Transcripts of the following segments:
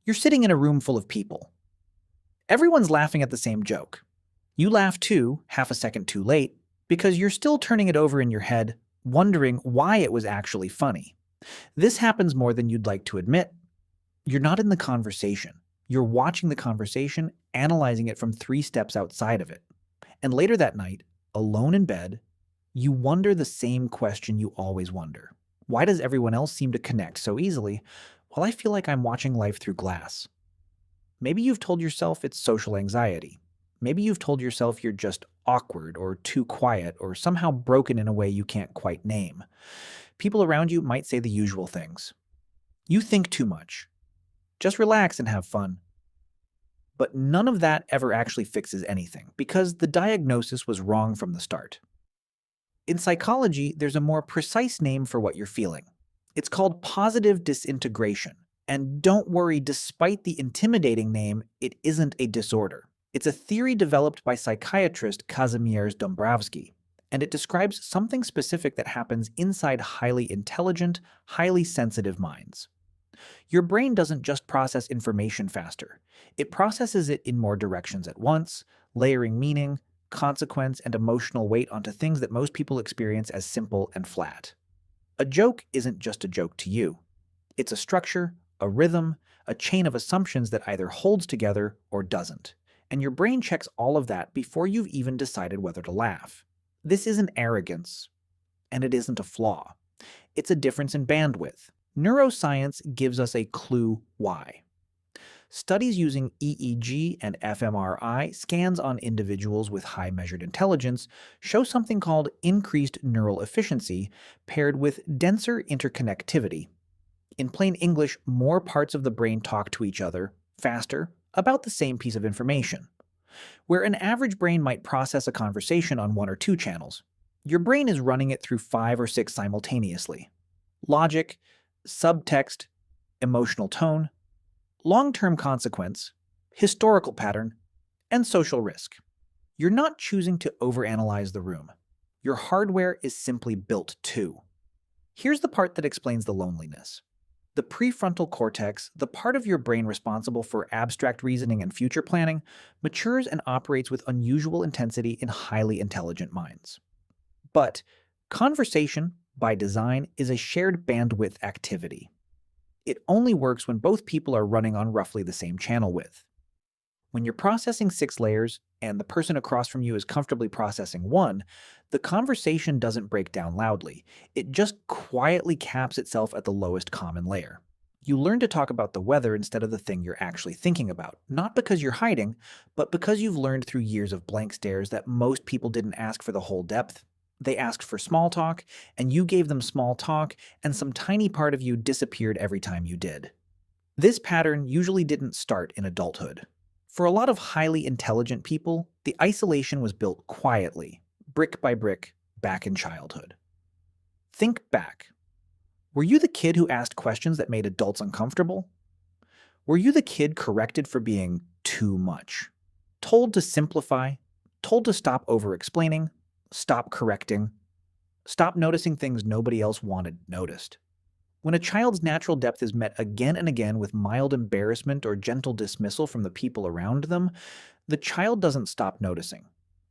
You're sitting in a room full of people. Everyone's laughing at the same joke. You laugh too, half a second too late, because you're still turning it over in your head, wondering why it was actually funny. This happens more than you'd like to admit. You're not in the conversation. You're watching the conversation, analyzing it from 3 steps outside of it. And later that night, alone in bed, you wonder the same question you always wonder. Why does everyone else seem to connect so easily, while I feel like I'm watching life through glass? Maybe you've told yourself it's social anxiety. Maybe you've told yourself you're just awkward or too quiet or somehow broken in a way you can't quite name. People around you might say the usual things. You think too much. Just relax and have fun. But none of that ever actually fixes anything because the diagnosis was wrong from the start. In psychology, there's a more precise name for what you're feeling. It's called positive disintegration. And don't worry, despite the intimidating name, it isn't a disorder. It's a theory developed by psychiatrist Kazimierz Dombrowski, and it describes something specific that happens inside highly intelligent, highly sensitive minds. Your brain doesn't just process information faster. It processes it in more directions at once, layering meaning, consequence, and emotional weight onto things that most people experience as simple and flat. A joke isn't just a joke to you. It's a structure, a rhythm, a chain of assumptions that either holds together or doesn't. And your brain checks all of that before you've even decided whether to laugh. This isn't arrogance, and it isn't a flaw. It's a difference in bandwidth. Neuroscience gives us a clue why. Studies using EEG and fMRI scans on individuals with high measured intelligence show something called increased neural efficiency paired with denser interconnectivity. In plain English, more parts of the brain talk to each other, faster, about the same piece of information. Where an average brain might process a conversation on 1 or 2 channels, your brain is running it through 5 or 6 simultaneously. Logic, subtext, emotional tone, long-term consequence, historical pattern, and social risk. You're not choosing to overanalyze the room. Your hardware is simply built to. Here's the part that explains the loneliness. The prefrontal cortex, the part of your brain responsible for abstract reasoning and future planning, matures and operates with unusual intensity in highly intelligent minds. But conversation, by design, is a shared bandwidth activity. It only works when both people are running on roughly the same channel width. When you're processing 6 layers and the person across from you is comfortably processing 1, the conversation doesn't break down loudly. It just quietly caps itself at the lowest common layer. You learn to talk about the weather instead of the thing you're actually thinking about, not because you're hiding, but because you've learned through years of blank stares that most people didn't ask for the whole depth. They asked for small talk, and you gave them small talk, and some tiny part of you disappeared every time you did. This pattern usually didn't start in adulthood. For a lot of highly intelligent people, the isolation was built quietly, brick by brick, back in childhood. Think back. Were you the kid who asked questions that made adults uncomfortable? Were you the kid corrected for being too much? Told to simplify? Told to stop over-explaining? Stop correcting? Stop noticing things nobody else wanted noticed? When a child's natural depth is met again and again with mild embarrassment or gentle dismissal from the people around them, the child doesn't stop noticing.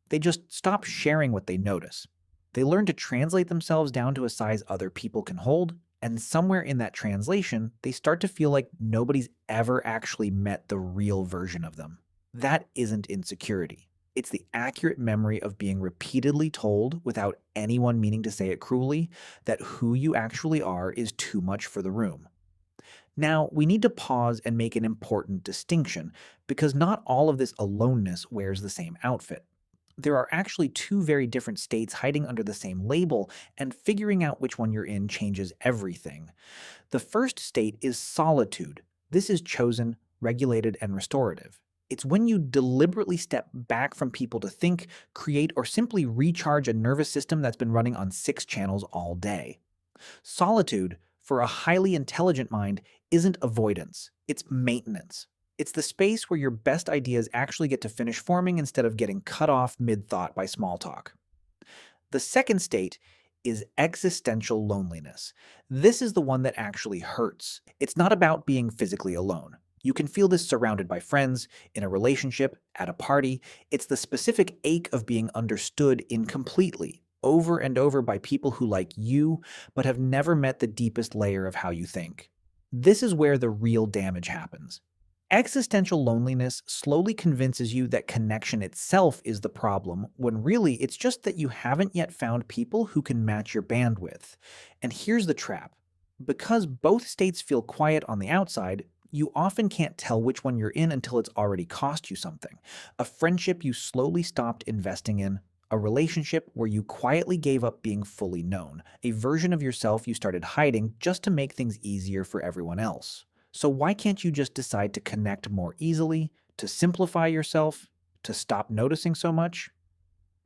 They just stop sharing what they notice. They learn to translate themselves down to a size other people can hold, and somewhere in that translation, they start to feel like nobody's ever actually met the real version of them. That isn't insecurity. It's the accurate memory of being repeatedly told, without anyone meaning to say it cruelly, that who you actually are is too much for the room. Now, we need to pause and make an important distinction, because not all of this aloneness wears the same outfit. There are actually 2 very different states hiding under the same label, and figuring out which one you're in changes everything. The first state is solitude. This is chosen, regulated, and restorative. It's when you deliberately step back from people to think, create, or simply recharge a nervous system that's been running on 6 channels all day. Solitude, for a highly intelligent mind, isn't avoidance, it's maintenance. It's the space where your best ideas actually get to finish forming instead of getting cut off mid-thought by small talk. The second state is existential loneliness. This is the one that actually hurts. It's not about being physically alone. You can feel this surrounded by friends, in a relationship, at a party. It's the specific ache of being understood incompletely, over and over by people who like you, but have never met the deepest layer of how you think. This is where the real damage happens. Existential loneliness slowly convinces you that connection itself is the problem, when really it's just that you haven't yet found people who can match your bandwidth. And here's the trap. Because both states feel quiet on the outside, you often can't tell which one you're in until it's already cost you something. A friendship you slowly stopped investing in, a relationship where you quietly gave up being fully known, a version of yourself you started hiding just to make things easier for everyone else. So why can't you just decide to connect more easily, to simplify yourself, to stop noticing so much?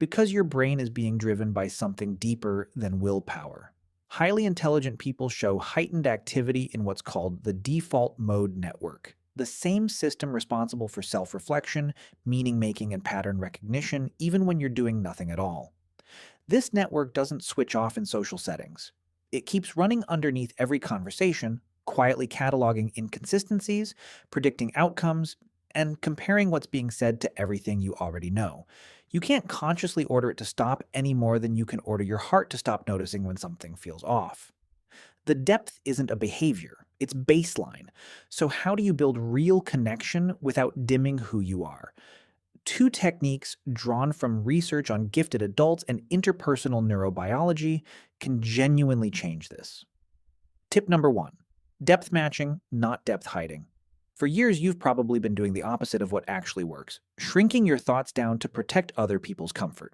Because your brain is being driven by something deeper than willpower. Highly intelligent people show heightened activity in what's called the default mode network, the same system responsible for self-reflection, meaning-making, and pattern recognition, even when you're doing nothing at all. This network doesn't switch off in social settings. It keeps running underneath every conversation, quietly cataloging inconsistencies, predicting outcomes, and comparing what's being said to everything you already know. You can't consciously order it to stop any more than you can order your heart to stop noticing when something feels off. The depth isn't a behavior, it's baseline. So how do you build real connection without dimming who you are? Two techniques drawn from research on gifted adults and interpersonal neurobiology can genuinely change this. Tip number 1. Depth matching, not depth hiding. For years, you've probably been doing the opposite of what actually works, shrinking your thoughts down to protect other people's comfort.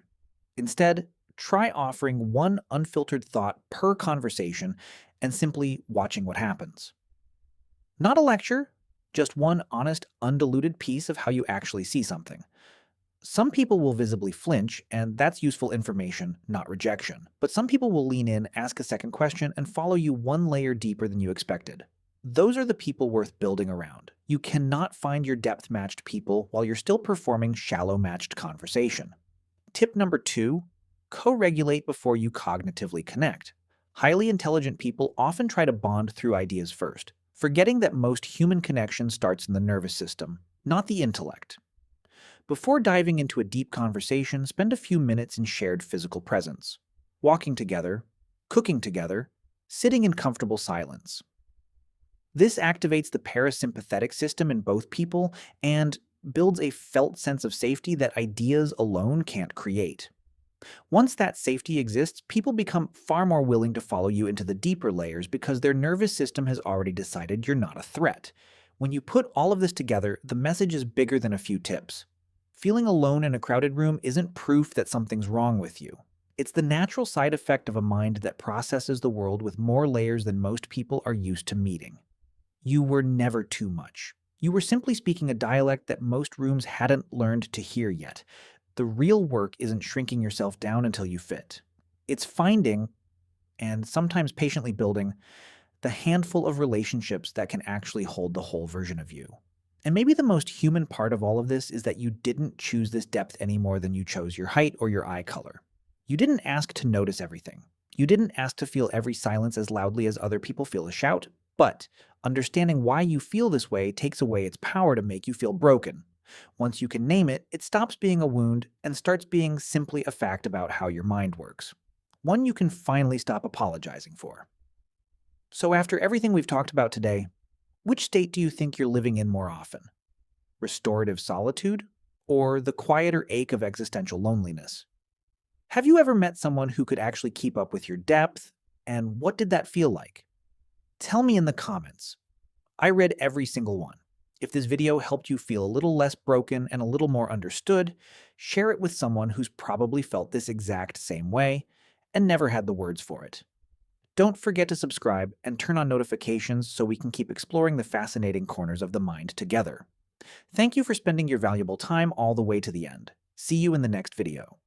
Instead, try offering one unfiltered thought per conversation and simply watching what happens. Not a lecture, just one honest, undiluted piece of how you actually see something. Some people will visibly flinch, and that's useful information, not rejection. But some people will lean in, ask a second question, and follow you one layer deeper than you expected. Those are the people worth building around. You cannot find your depth-matched people while you're still performing shallow-matched conversation. Tip number 2, co-regulate before you cognitively connect. Highly intelligent people often try to bond through ideas first, forgetting that most human connection starts in the nervous system, not the intellect. Before diving into a deep conversation, spend a few minutes in shared physical presence. Walking together, cooking together, sitting in comfortable silence. This activates the parasympathetic system in both people and builds a felt sense of safety that ideas alone can't create. Once that safety exists, people become far more willing to follow you into the deeper layers because their nervous system has already decided you're not a threat. When you put all of this together, the message is bigger than a few tips. Feeling alone in a crowded room isn't proof that something's wrong with you. It's the natural side effect of a mind that processes the world with more layers than most people are used to meeting. You were never too much. You were simply speaking a dialect that most rooms hadn't learned to hear yet. The real work isn't shrinking yourself down until you fit. It's finding, and sometimes patiently building, the handful of relationships that can actually hold the whole version of you. And maybe the most human part of all of this is that you didn't choose this depth any more than you chose your height or your eye color. You didn't ask to notice everything. You didn't ask to feel every silence as loudly as other people feel a shout, but understanding why you feel this way takes away its power to make you feel broken. Once you can name it, it stops being a wound and starts being simply a fact about how your mind works. One you can finally stop apologizing for. So after everything we've talked about today, which state do you think you're living in more often? Restorative solitude, or the quieter ache of existential loneliness? Have you ever met someone who could actually keep up with your depth, and what did that feel like? Tell me in the comments. I read every single one. If this video helped you feel a little less broken and a little more understood, share it with someone who's probably felt this exact same way and never had the words for it. Don't forget to subscribe and turn on notifications so we can keep exploring the fascinating corners of the mind together. Thank you for spending your valuable time all the way to the end. See you in the next video.